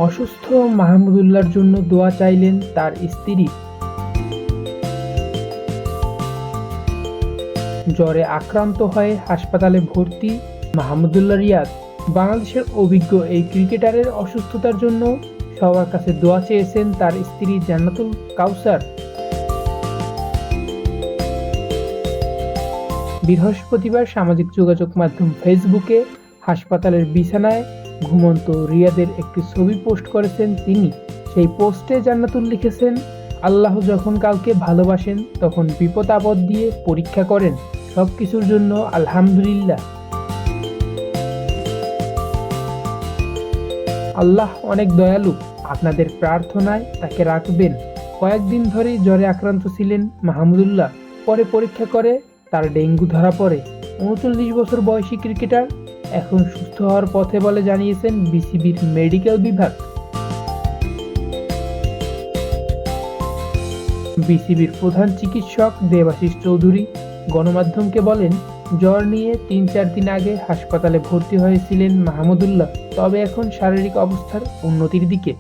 অসুস্থ মাহমুদুল্লাহর জন্য দোয়া চাইলেন তার স্ত্রী। জ্বরে আক্রান্ত হয়ে হাসপাতালে ভর্তি মাহমুদুল্লাহ রিয়াদ। বাংলাদেশের অভিজ্ঞ এই ক্রিকেটারের অসুস্থতার জন্য সবার কাছে দোয়া চেয়েছেন তার স্ত্রী জান্নাতুল কাউসার। বৃহস্পতিবার সামাজিক যোগাযোগ মাধ্যম ফেসবুকে হাসপাতালের বিছানায় ঘুমন্ত রিয়াদের একটি ছবি পোস্ট করেছেন তিনি। সেই পোস্টে জান্নাতুল লিখেছেন, আল্লাহ যখন কাউকে ভালোবাসেন তখন বিপদ আপদ দিয়ে পরীক্ষা করেন, সবকিছুর জন্য আলহামদুলিল্লাহ। আল্লাহ অনেক দয়ালু, আপনাদের প্রার্থনায় তাকে রাখবেন। কয়েকদিন ধরেই জ্বরে আক্রান্ত ছিলেন মাহমুদুল্লাহ। পরে পরীক্ষা করে তার ডেঙ্গু ধরা পড়ে। ৩৯ বছর বয়সী ক্রিকেটার এখন সুস্থ হওয়ার পথে বলে জানিয়েছেন বিসিবির মেডিকেল বিভাগ। বিসিবির প্রধান চিকিৎসক দেবাশিস চৌধুরী গণমাধ্যমকে বলেন, জ্বর নিয়ে ৩-৪ দিন আগে হাসপাতালে ভর্তি হয়েছিলেন মাহমুদুল্লাহ, তবে এখন শারীরিক অবস্থার উন্নতির দিকে।